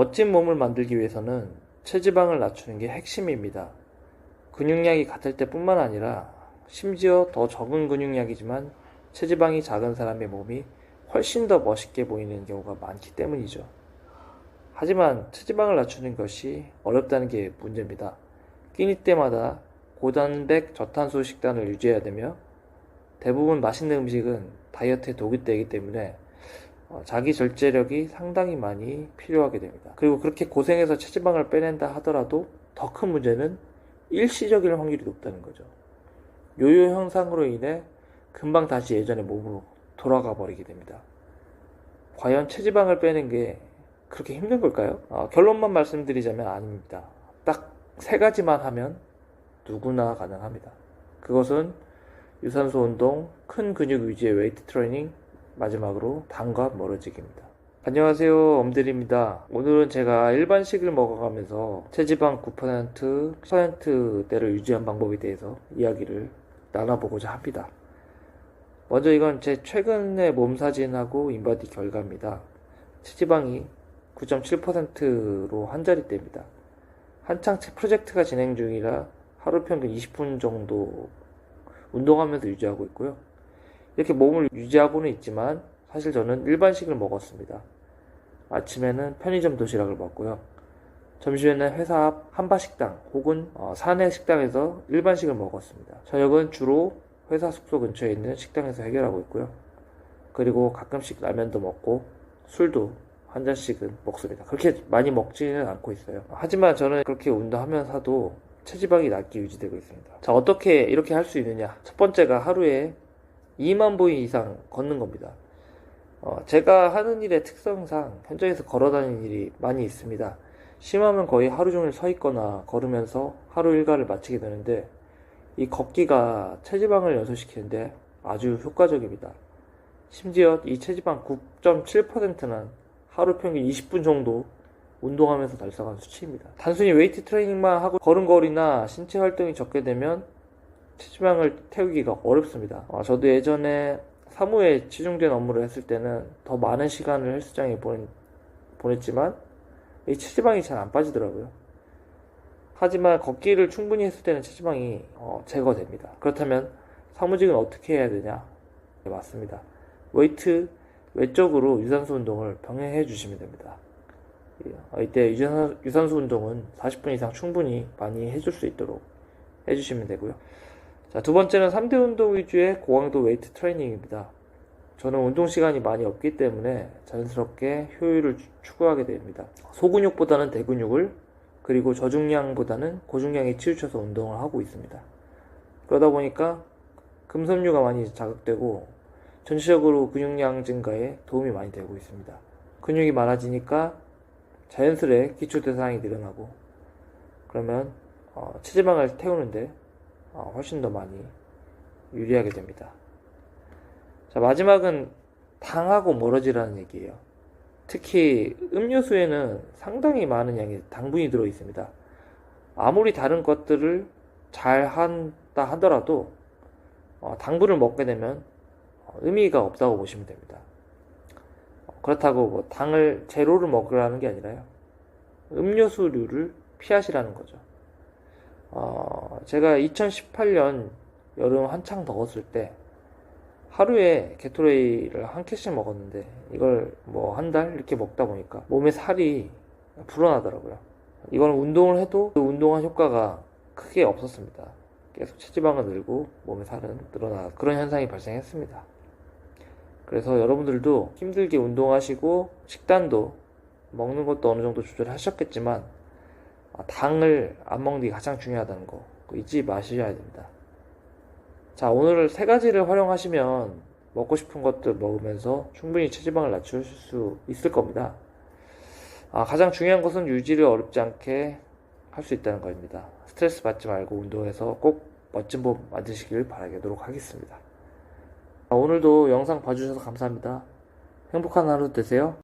멋진 몸을 만들기 위해서는 체지방을 낮추는 게 핵심입니다. 근육량이 같을 때뿐만 아니라 심지어 더 적은 근육량이지만 체지방이 작은 사람의 몸이 훨씬 더 멋있게 보이는 경우가 많기 때문이죠. 하지만 체지방을 낮추는 것이 어렵다는 게 문제입니다. 끼니 때마다 고단백 저탄수 식단을 유지해야 되며 대부분 맛있는 음식은 다이어트에 독이 되기 때문에 자기 절제력이 상당히 많이 필요하게 됩니다. 그리고 그렇게 고생해서 체지방을 빼낸다 하더라도 더 큰 문제는 일시적일 확률이 높다는 거죠. 요요 현상으로 인해 금방 다시 예전의 몸으로 돌아가 버리게 됩니다. 과연 체지방을 빼는 게 그렇게 힘든 걸까요? 결론만 말씀드리자면 아닙니다. 딱 세 가지만 하면 누구나 가능합니다. 그것은 유산소 운동, 큰 근육 위주의 웨이트 트레이닝, 마지막으로 당과 멀어지기입니다. 안녕하세요, 엄들입니다. 오늘은 제가 일반식을 먹어가면서 체지방 9%, 10%대를 유지한 방법에 대해서 이야기를 나눠보고자 합니다. 먼저 이건 제 최근의 몸 사진하고 인바디 결과입니다. 체지방이 9.7%로 한자리대입니다. 한창 프로젝트가 진행 중이라 하루 평균 20분 정도 운동하면서 유지하고 있고요. 이렇게 몸을 유지하고는 있지만 사실 저는 일반식을 먹었습니다. 아침에는 편의점 도시락을 먹고요. 점심에는 회사 앞 한바식당 혹은 사내 식당에서 일반식을 먹었습니다. 저녁은 주로 회사 숙소 근처에 있는 식당에서 해결하고 있고요. 그리고 가끔씩 라면도 먹고 술도 한 잔씩은 먹습니다. 그렇게 많이 먹지는 않고 있어요. 하지만 저는 그렇게 운동하면서도 체지방이 낮게 유지되고 있습니다. 자, 어떻게 이렇게 할 수 있느냐? 첫 번째가 하루에 2만 보이 이상 걷는 겁니다. 제가 하는 일의 특성상 현장에서 걸어 다니는 일이 많이 있습니다. 심하면 거의 하루 종일 서 있거나 걸으면서 하루 일과를 마치게 되는데 이 걷기가 체지방을 연소시키는데 아주 효과적입니다. 심지어 이 체지방 9.7%는 하루 평균 20분 정도 운동하면서 달성한 수치입니다. 단순히 웨이트 트레이닝만 하고 걸음걸이나 신체 활동이 적게 되면 체지방을 태우기가 어렵습니다. 저도 예전에 사무에 치중된 업무를 했을 때는 더 많은 시간을 헬스장에 보냈지만 이 체지방이 잘 안 빠지더라고요. 하지만 걷기를 충분히 했을 때는 체지방이 제거됩니다. 그렇다면 사무직은 어떻게 해야 되냐? 네, 맞습니다. 웨이트 외적으로 유산소 운동을 병행해 주시면 됩니다. 이때 유산소 운동은 40분 이상 충분히 많이 해줄 수 있도록 해주시면 되고요. 자, 두 번째는 3대 운동 위주의 고강도 웨이트 트레이닝입니다. 저는 운동 시간이 많이 없기 때문에 자연스럽게 효율을 추구하게 됩니다. 소근육보다는 대근육을, 그리고 저중량보다는 고중량에 치우쳐서 운동을 하고 있습니다. 그러다 보니까 금섬유가 많이 자극되고 전체적으로 근육량 증가에 도움이 많이 되고 있습니다. 근육이 많아지니까 자연스레 기초 대사량이 늘어나고 그러면 체지방을 태우는데 훨씬 더 많이 유리하게 됩니다. 자, 마지막은 당하고 멀어지라는 얘기예요. 특히 음료수에는 상당히 많은 양의 당분이 들어 있습니다. 아무리 다른 것들을 잘 한다 하더라도 당분을 먹게 되면 의미가 없다고 보시면 됩니다. 그렇다고 뭐 당을 제로를 먹으라는 게 아니라요. 음료수류를 피하시라는 거죠. 제가 2018년 여름 한창 더웠을 때 하루에 게토레이를 한 캔씩 먹었는데 이걸 뭐 한 달 이렇게 먹다 보니까 몸에 살이 불어나더라고요. 이건 운동을 해도 그 운동한 효과가 크게 없었습니다. 계속 체지방은 늘고 몸에 살은 늘어나 그런 현상이 발생했습니다. 그래서 여러분들도 힘들게 운동하시고 식단도 먹는 것도 어느 정도 조절하셨겠지만 당을 안 먹는 게 가장 중요하다는 거 잊지 마셔야 됩니다. 자, 오늘 세 가지를 활용하시면 먹고 싶은 것들 먹으면서 충분히 체지방을 낮출 수 있을 겁니다. 가장 중요한 것은 유지를 어렵지 않게 할 수 있다는 겁니다. 스트레스 받지 말고 운동해서 꼭 멋진 몸 만드시길 바라도록 하겠습니다. 오늘도 영상 봐주셔서 감사합니다. 행복한 하루 되세요.